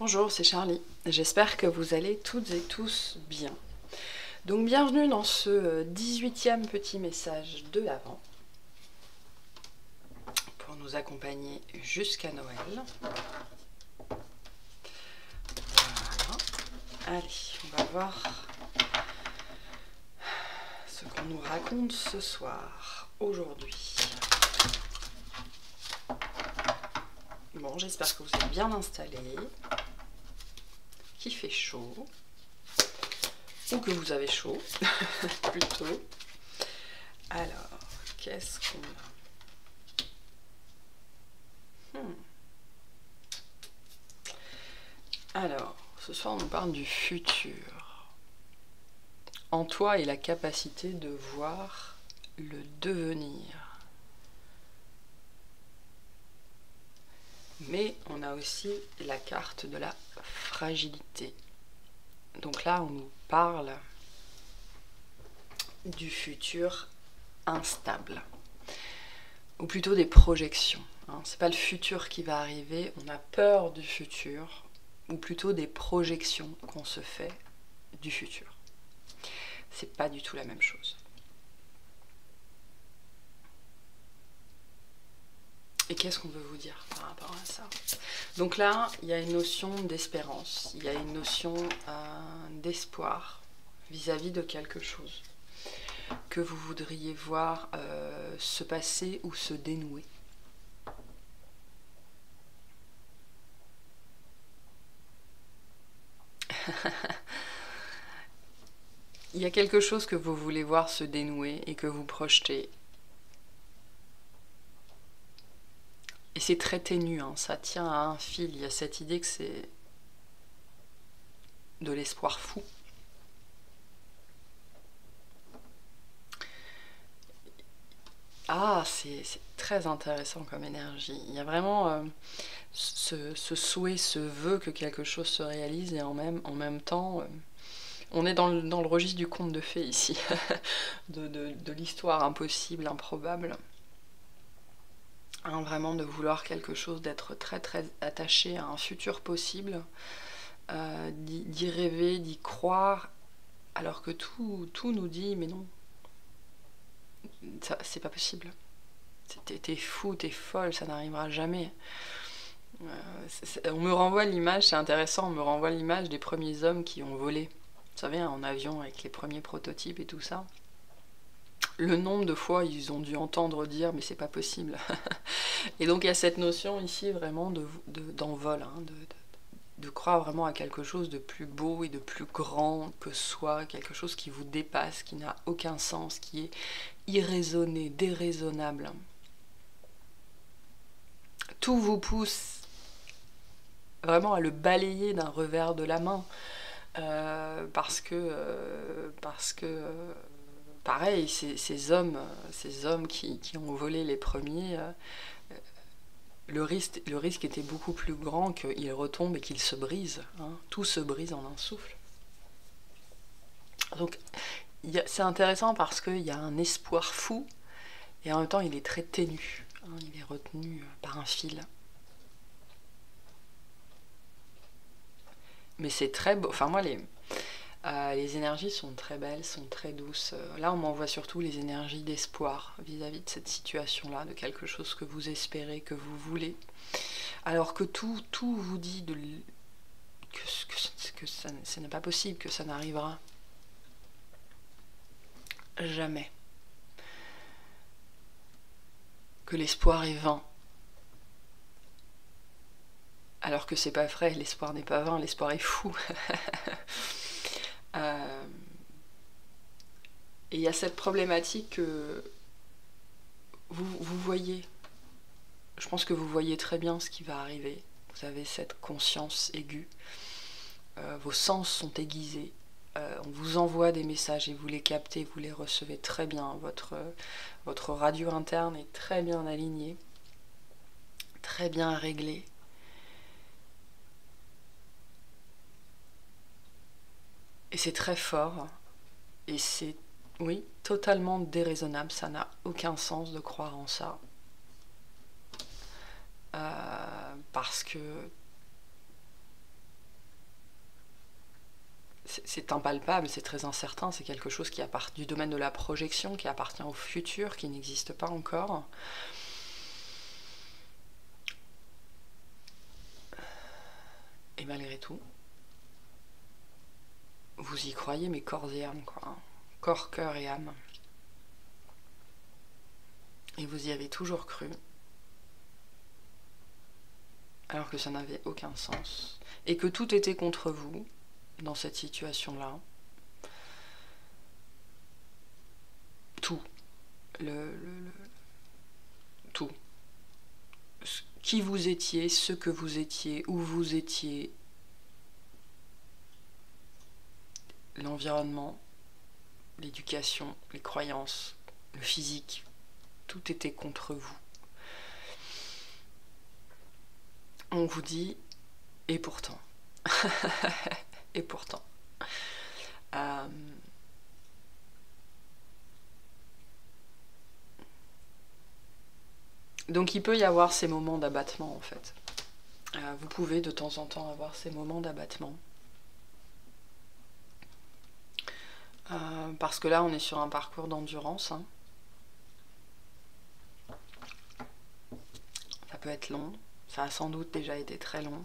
Bonjour, c'est Charlie. J'espère que vous allez toutes et tous bien. Donc bienvenue dans ce 18e petit message de l'Avent pour nous accompagner jusqu'à Noël. Voilà. Allez, on va voir ce qu'on nous raconte ce soir, aujourd'hui. Bon, j'espère que vous êtes bien installés, qu'il fait chaud, ou que vous avez chaud, plutôt. Alors, qu'est-ce qu'on a Alors, ce soir, on nous parle du futur. En toi est la capacité de voir le devenir. Mais on a aussi la carte de la fragilité. Donc là, on nous parle du futur instable. Ou plutôt des projections. C'est pas le futur qui va arriver, on a peur du futur. Ou plutôt des projections qu'on se fait du futur. C'est pas du tout la même chose. Et qu'est-ce qu'on veut vous dire par rapport à ça? Donc là, il y a une notion d'espérance, il y a une notion d'espoir vis-à-vis de quelque chose que vous voudriez voir se passer ou se dénouer. Il y a quelque chose que vous voulez voir se dénouer et que vous projetez. Et c'est très ténu, ça tient à un fil. Il y a cette idée que c'est de l'espoir fou. Ah, c'est très intéressant comme énergie. Il y a vraiment ce souhait, ce vœu que quelque chose se réalise et en même temps, on est dans le registre du conte de fées ici, de l'histoire impossible, improbable. Vraiment de vouloir quelque chose, d'être très très attaché à un futur possible, d'y rêver, d'y croire, alors que tout nous dit mais non, c'est pas possible. T'es fou, t'es folle, ça n'arrivera jamais. On me renvoie l'image, c'est intéressant, on me renvoie l'image des premiers hommes qui ont volé. Vous savez, en avion avec les premiers prototypes et tout ça. Le nombre de fois ils ont dû entendre dire mais c'est pas possible. Et donc il y a cette notion ici vraiment d'envol, de croire vraiment à quelque chose de plus beau et de plus grand que soi, quelque chose qui vous dépasse, qui n'a aucun sens, qui est irraisonné, déraisonnable. Tout vous pousse vraiment à le balayer d'un revers de la main, parce que pareil, ces hommes qui ont volé les premiers, le risque était beaucoup plus grand qu'ils retombent et qu'ils se brisent. Tout se brise en un souffle. Donc c'est intéressant parce qu'il y a un espoir fou et en même temps il est très ténu. Il est retenu par un fil. Mais c'est très beau. Enfin moi les énergies sont très belles, sont très douces. Là, on m'envoie surtout les énergies d'espoir vis-à-vis de cette situation-là, de quelque chose que vous espérez, que vous voulez. Alors que tout vous dit que ce n'est pas possible, que ça n'arrivera jamais. Que l'espoir est vain. Alors que c'est pas vrai, l'espoir n'est pas vain, l'espoir est fou. Et il y a cette problématique que vous voyez. Je pense que vous voyez très bien ce qui va arriver. Vous avez cette conscience aiguë. Vos sens sont aiguisés. On vous envoie des messages et vous les captez, vous les recevez très bien. Votre radio interne est très bien alignée, très bien réglée. Et c'est très fort. Et c'est, oui, totalement déraisonnable. Ça n'a aucun sens de croire en ça. Parce que c'est impalpable, c'est très incertain, c'est quelque chose qui appartient du domaine de la projection, qui appartient au futur, qui n'existe pas encore. Et malgré tout, vous y croyez, mais corps et âme, quoi. Corps, cœur et âme. Et vous y avez toujours cru, alors que ça n'avait aucun sens. Et que tout était contre vous, dans cette situation-là. Tout. Tout. Qui vous étiez, ce que vous étiez, où vous étiez, l'environnement, l'éducation, les croyances, le physique, tout était contre vous. On vous dit, et pourtant. Et pourtant. Donc il peut y avoir ces moments d'abattement en fait. Vous pouvez de temps en temps avoir ces moments d'abattement. Parce que là on est sur un parcours d'endurance. Hein. Ça peut être long, ça a sans doute déjà été très long.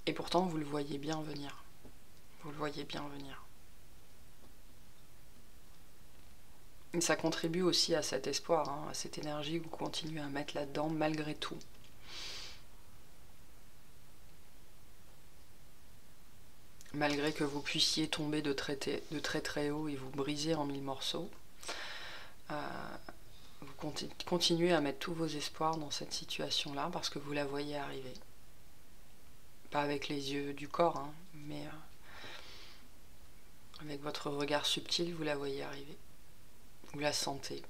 Et pourtant vous le voyez bien venir. Vous le voyez bien venir. Et ça contribue aussi à cet espoir, hein, à cette énergie que vous continuez à mettre là-dedans malgré tout. Malgré que vous puissiez tomber de très très haut et vous briser en 1000 morceaux, vous continuez à mettre tous vos espoirs dans cette situation-là parce que vous la voyez arriver. Pas avec les yeux du corps, hein, mais avec votre regard subtil, vous la voyez arriver. Vous la sentez.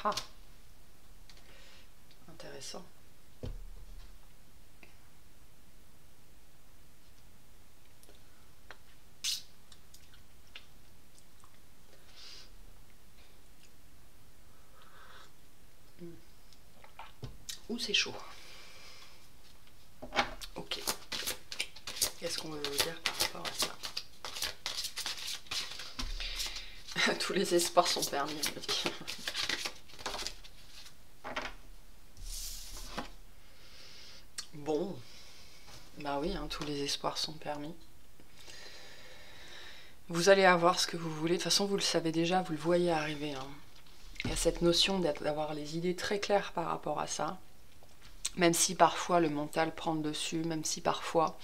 Ah, intéressant. Ouh, c'est chaud. Ok. Qu'est-ce qu'on veut vous dire par rapport à ça? Tous les espoirs sont permis, on me dit. Bon. Bah oui, hein, tous les espoirs sont permis. Vous allez avoir ce que vous voulez. De toute façon, vous le savez déjà, vous le voyez arriver. Hein. Il y a cette notion d'avoir les idées très claires par rapport à ça. Même si parfois le mental prend le dessus, même si parfois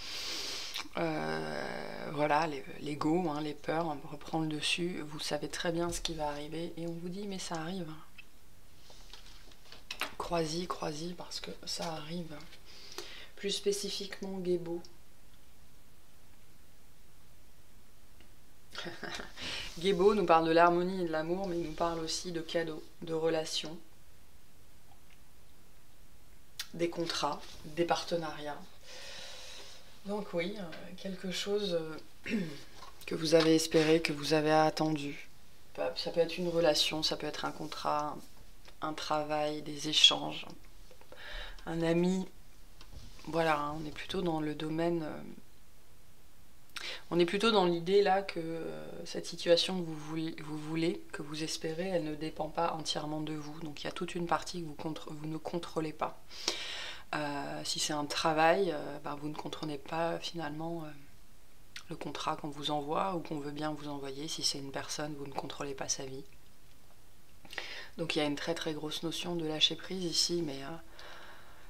voilà, l'ego, hein, les peurs reprend le dessus, vous savez très bien ce qui va arriver et on vous dit mais ça arrive. Crois-y, crois-y parce que ça arrive. Plus spécifiquement Gébo. Gébo nous parle de l'harmonie et de l'amour, mais il nous parle aussi de cadeaux, de relations, des contrats, des partenariats. Donc oui, quelque chose que vous avez espéré, que vous avez attendu. Ça peut être une relation, ça peut être un contrat, un travail, des échanges, un ami. Voilà, hein, on est plutôt dans le domaine... on est plutôt dans l'idée là que cette situation que vous voulez, que vous espérez, elle ne dépend pas entièrement de vous. Donc il y a toute une partie que vous ne contrôlez pas. Si c'est un travail, vous ne contrôlez pas finalement le contrat qu'on vous envoie ou qu'on veut bien vous envoyer. Si c'est une personne, vous ne contrôlez pas sa vie. Donc il y a une très très grosse notion de lâcher prise ici, mais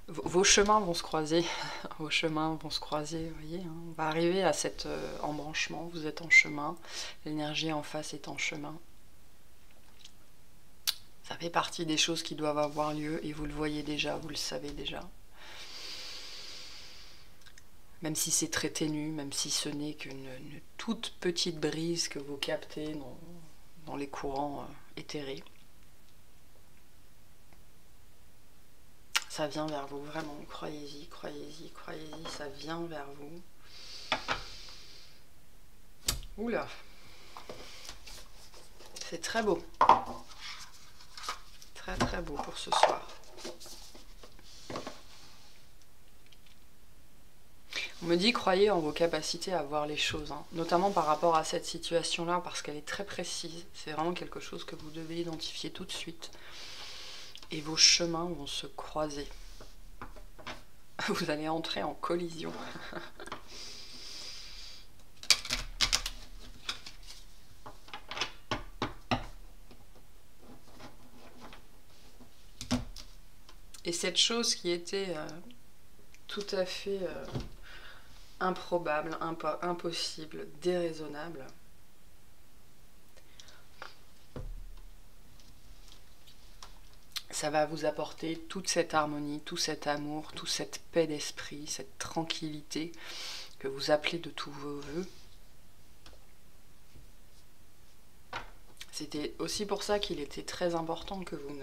vos chemins vont se croiser. Vos chemins vont se croiser, vous voyez. Hein. On va arriver à cet embranchement, vous êtes en chemin, l'énergie en face est en chemin. Ça fait partie des choses qui doivent avoir lieu et vous le voyez déjà, vous le savez déjà. Même si c'est très ténu, même si ce n'est qu'une toute petite brise que vous captez dans les courants éthérés. Ça vient vers vous, vraiment, croyez-y, croyez-y, croyez-y, ça vient vers vous. Oula, C'est très beau. Très très beau pour ce soir. On me dit, croyez en vos capacités à voir les choses, hein, notamment par rapport à cette situation-là, parce qu'elle est très précise. C'est vraiment quelque chose que vous devez identifier tout de suite. Et vos chemins vont se croiser. Vous allez entrer en collision. Et cette chose qui était tout à fait improbable, impossible, déraisonnable, ça va vous apporter toute cette harmonie, tout cet amour, toute cette paix d'esprit, cette tranquillité que vous appelez de tous vos voeux. C'était aussi pour ça qu'il était très important que vous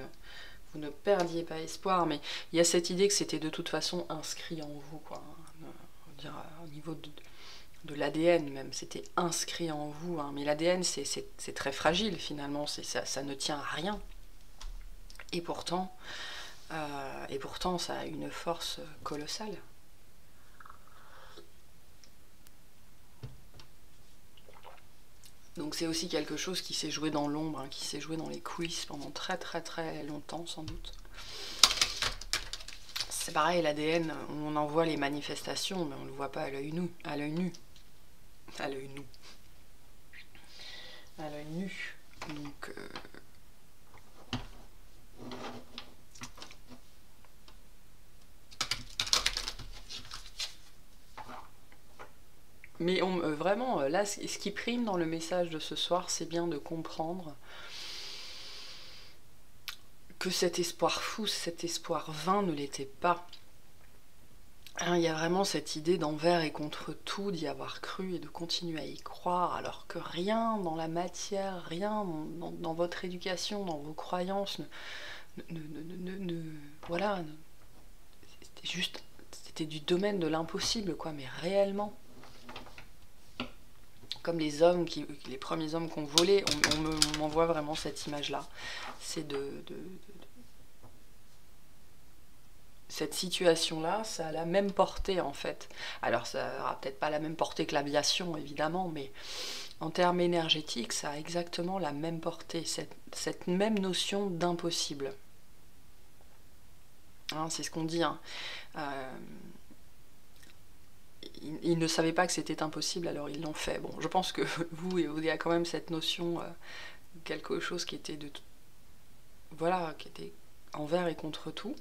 ne perdiez pas espoir, mais il y a cette idée que c'était de toute façon inscrit en vous, quoi. On va dire, au niveau de l'ADN même, c'était inscrit en vous, hein. Mais l'ADN c'est très fragile finalement, ça ne tient à rien. Et pourtant ça a une force colossale. Donc c'est aussi quelque chose qui s'est joué dans l'ombre, hein, qui s'est joué dans les coulisses pendant très très très longtemps sans doute. C'est pareil, l'ADN, on en voit les manifestations, mais on ne le voit pas à l'œil nu. À l'œil nu. À l'œil nu. À l'œil nu. Donc... Mais vraiment, là, ce qui prime dans le message de ce soir, c'est bien de comprendre que cet espoir fou, cet espoir vain ne l'était pas. Hein, il y a vraiment cette idée d'envers et contre tout, d'y avoir cru et de continuer à y croire, alors que rien dans la matière, rien dans votre éducation, dans vos croyances, voilà, c'était juste, c'était du domaine de l'impossible, quoi, mais réellement. Comme les hommes, les premiers hommes qu'on volait, on m'envoie vraiment cette image-là. C'est cette situation-là, ça a la même portée en fait. Alors ça n'aura peut-être pas la même portée que l'aviation, évidemment, mais en termes énergétiques, ça a exactement la même portée, cette même notion d'impossible. Hein, c'est ce qu'on dit, hein. Ils ne savaient pas que c'était impossible, alors ils l'ont fait. Bon, je pense que vous, il y a quand même cette notion, quelque chose qui était voilà, qui était envers et contre tout,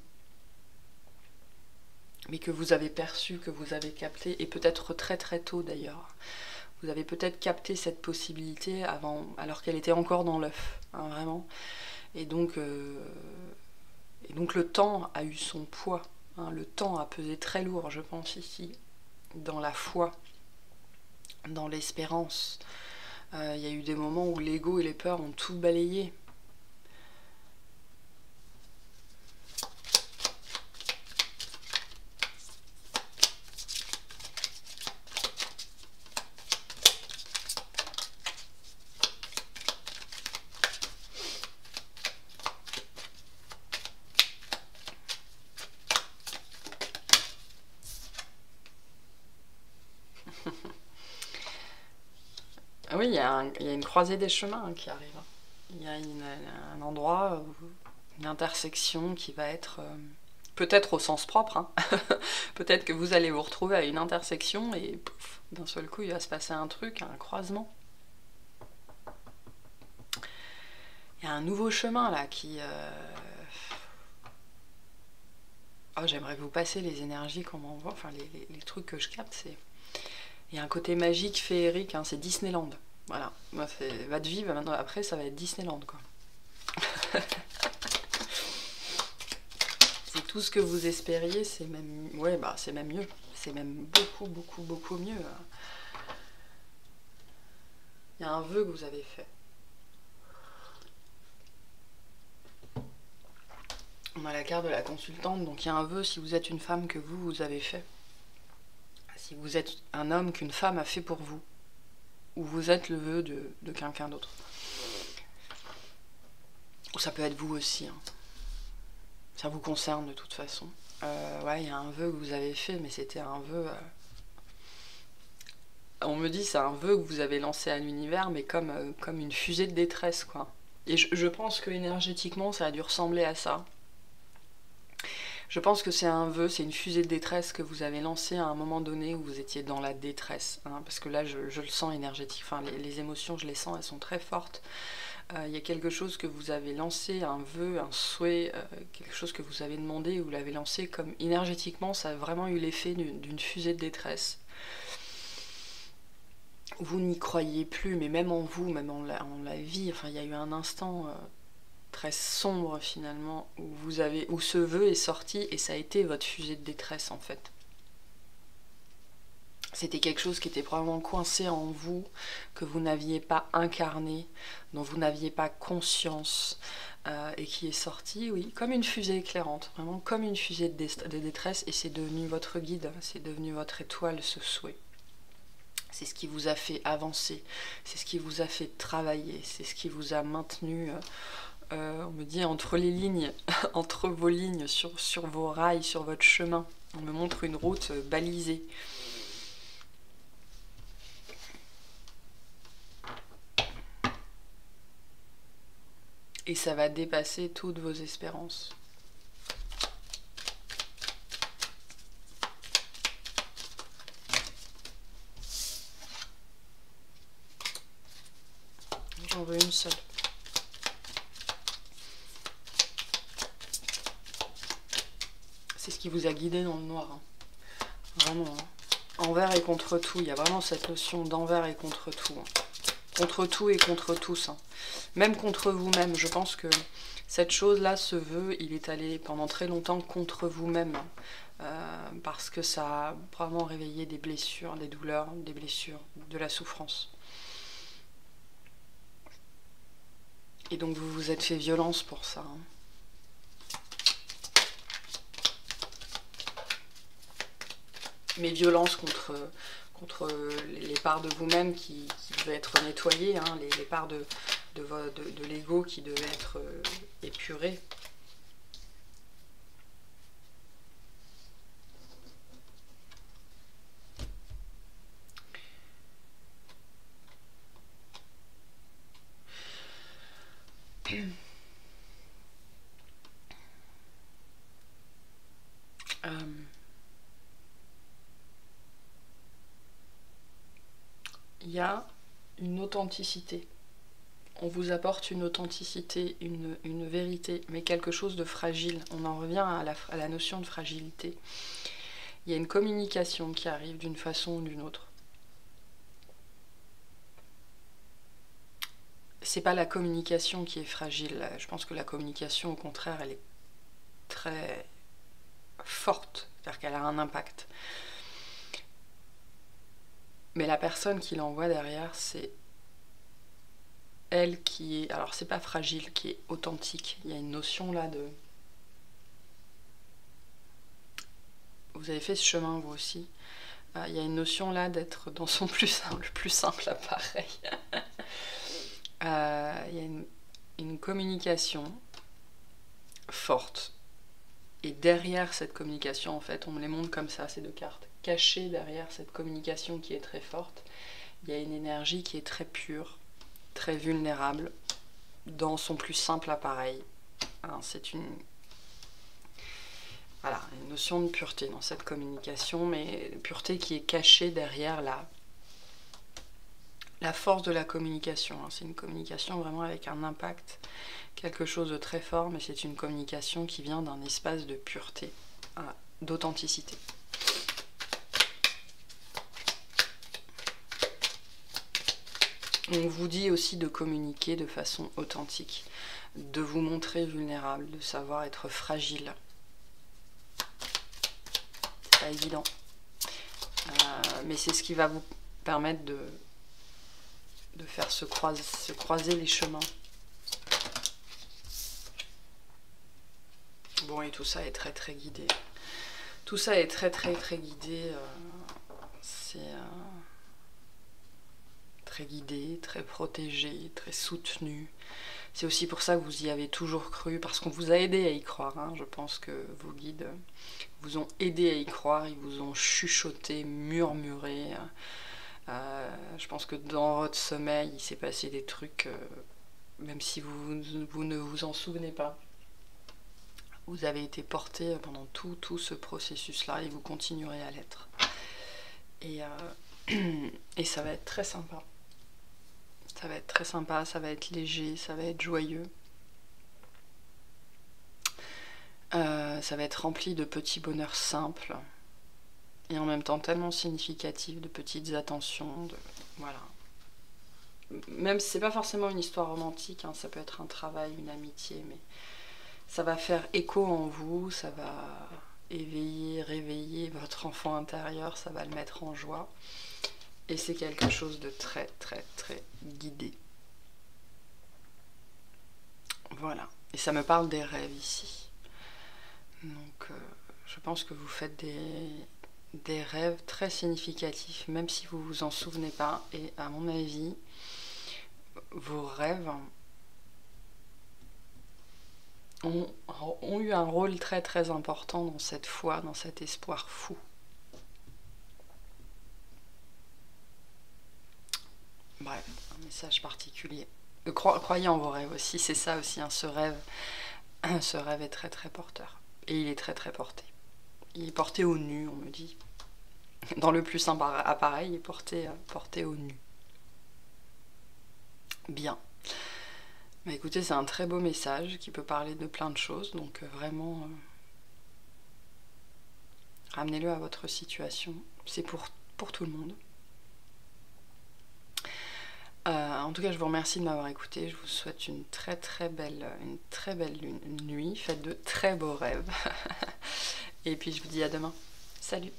mais que vous avez perçu, que vous avez capté, et peut-être très très tôt d'ailleurs. Vous avez peut-être capté cette possibilité alors qu'elle était encore dans l'œuf, hein, vraiment. Et donc le temps a eu son poids, hein, le temps a pesé très lourd, je pense, ici, dans la foi, dans l'espérance. Il y a eu des moments où l'ego et les peurs ont tout balayé. Oui, il y a une croisée des chemins, hein, qui arrive. Il y a un endroit, une intersection qui va être... peut-être au sens propre, hein. Peut-être que vous allez vous retrouver à une intersection et d'un seul coup il va se passer un truc, un croisement. Il y a un nouveau chemin là qui... Oh, j'aimerais vous passer les énergies qu'on m'envoie, enfin les trucs que je capte, c'est... Il y a un côté magique, féerique, hein, c'est Disneyland. Voilà, moi, votre vie, maintenant, après, ça va être Disneyland, quoi. C'est tout ce que vous espériez, c'est même... Ouais, bah, c'est même mieux. C'est même beaucoup, beaucoup, beaucoup mieux. Il y a un vœu que vous avez fait. On a la carte de la consultante, donc il y a un vœu, si vous êtes une femme, que vous avez fait. Si vous êtes un homme qu'une femme a fait pour vous, ou vous êtes le vœu de quelqu'un d'autre. Ça peut être vous aussi, hein. Ça vous concerne de toute façon. Ouais, il y a un vœu que vous avez fait, mais c'était un vœu... On me dit c'est un vœu que vous avez lancé à l'univers, mais comme une fusée de détresse, quoi. Et je pense que énergétiquement, ça a dû ressembler à ça. Je pense que c'est un vœu, c'est une fusée de détresse que vous avez lancée à un moment donné où vous étiez dans la détresse. Hein, parce que là, je le sens énergétique. Enfin, les émotions, je les sens, elles sont très fortes. Il y a quelque chose que vous avez lancé, un vœu, un souhait, quelque chose que vous avez demandé, vous l'avez lancé comme énergétiquement, ça a vraiment eu l'effet d'une fusée de détresse. Vous n'y croyez plus, mais même en vous, même en la vie, enfin, il y a eu un instant très sombre finalement où ce vœu est sorti et ça a été votre fusée de détresse en fait. C'était quelque chose qui était probablement coincé en vous, que vous n'aviez pas incarné, dont vous n'aviez pas conscience, et qui est sorti, oui, comme une fusée éclairante, vraiment comme une fusée de détresse, et c'est devenu votre guide, c'est devenu votre étoile, ce souhait. C'est ce qui vous a fait avancer, c'est ce qui vous a fait travailler, c'est ce qui vous a maintenu, on me dit, entre les lignes, entre vos lignes, sur vos rails, sur votre chemin. On me montre une route balisée. Et ça va dépasser toutes vos espérances. J'en veux une seule. C'est ce qui vous a guidé dans le noir. Hein. Vraiment. Hein. Envers et contre tout. Il y a vraiment cette notion d'envers et contre tout. Hein. Contre tout et contre tous. Hein. Même contre vous-même. Je pense que cette chose-là, ce vœu, il est allé pendant très longtemps contre vous-même. Parce que ça a vraiment réveillé des blessures, des douleurs, des blessures, de la souffrance. Et donc vous vous êtes fait violence pour ça. Hein. Mais violence contre les parts de vous-même qui devaient être nettoyées, hein, les parts de l'ego qui devaient être épurées. Il y a une authenticité. On vous apporte une authenticité, une vérité, mais quelque chose de fragile. On en revient à la notion de fragilité. Il y a une communication qui arrive d'une façon ou d'une autre. C'est pas la communication qui est fragile. Je pense que la communication, au contraire, elle est très forte, c'est-à-dire qu'elle a un impact. Mais la personne qui l'envoie derrière, c'est elle qui est... Alors c'est pas fragile, qui est authentique. Il y a une notion là de... Vous avez fait ce chemin vous aussi. Il y a une notion là d'être dans son le plus simple appareil. Il y a une communication forte. Et derrière cette communication, en fait, on me les montre comme ça, ces deux cartes. Cachée derrière cette communication qui est très forte, il y a une énergie qui est très pure, très vulnérable, dans son plus simple appareil. C'est une notion de pureté dans cette communication, mais pureté qui est cachée derrière la force de la communication. C'est une communication vraiment avec un impact, quelque chose de très fort, mais c'est une communication qui vient d'un espace de pureté, d'authenticité. On vous dit aussi de communiquer de façon authentique, de vous montrer vulnérable, de savoir être fragile. C'est pas évident. Mais c'est ce qui va vous permettre de faire se croiser les chemins. Bon, et tout ça est très très guidé. Tout ça est très très très guidé. C'est très guidé, très protégé, très soutenu. C'est aussi pour ça que vous y avez toujours cru, parce qu'on vous a aidé à y croire. Hein. Je pense que vos guides vous ont aidé à y croire, ils vous ont chuchoté, murmuré. Je pense que dans votre sommeil, il s'est passé des trucs, même si vous ne vous en souvenez pas. Vous avez été porté pendant tout ce processus-là et vous continuerez à l'être. Et ça va être très sympa. Ça va être très sympa, ça va être léger, ça va être joyeux. Ça va être rempli de petits bonheurs simples et en même temps tellement significatifs, de petites attentions, voilà. Même si c'est pas forcément une histoire romantique, hein, ça peut être un travail, une amitié, mais ça va faire écho en vous, ça va éveiller, réveiller votre enfant intérieur, ça va le mettre en joie. Et c'est quelque chose de très guidé. Voilà. Et ça me parle des rêves ici. Donc je pense que vous faites des rêves très significatifs, même si vous vous en souvenez pas. Et à mon avis, vos rêves ont eu un rôle très important dans cette foi, dans cet espoir fou. Bref, un message particulier. Croyez en vos rêves aussi, c'est ça aussi, hein, ce rêve est très porteur. Et il est très porté. Il est porté au nu, on me dit. Dans le plus simple appareil, il est porté au nu. Bien. Bah écoutez, c'est un très beau message qui peut parler de plein de choses, donc vraiment, ramenez-le à votre situation. C'est pour tout le monde. En tout cas, je vous remercie de m'avoir écouté. Je vous souhaite une très belle nuit. Faites de très beaux rêves. Et puis je vous dis à demain. Salut!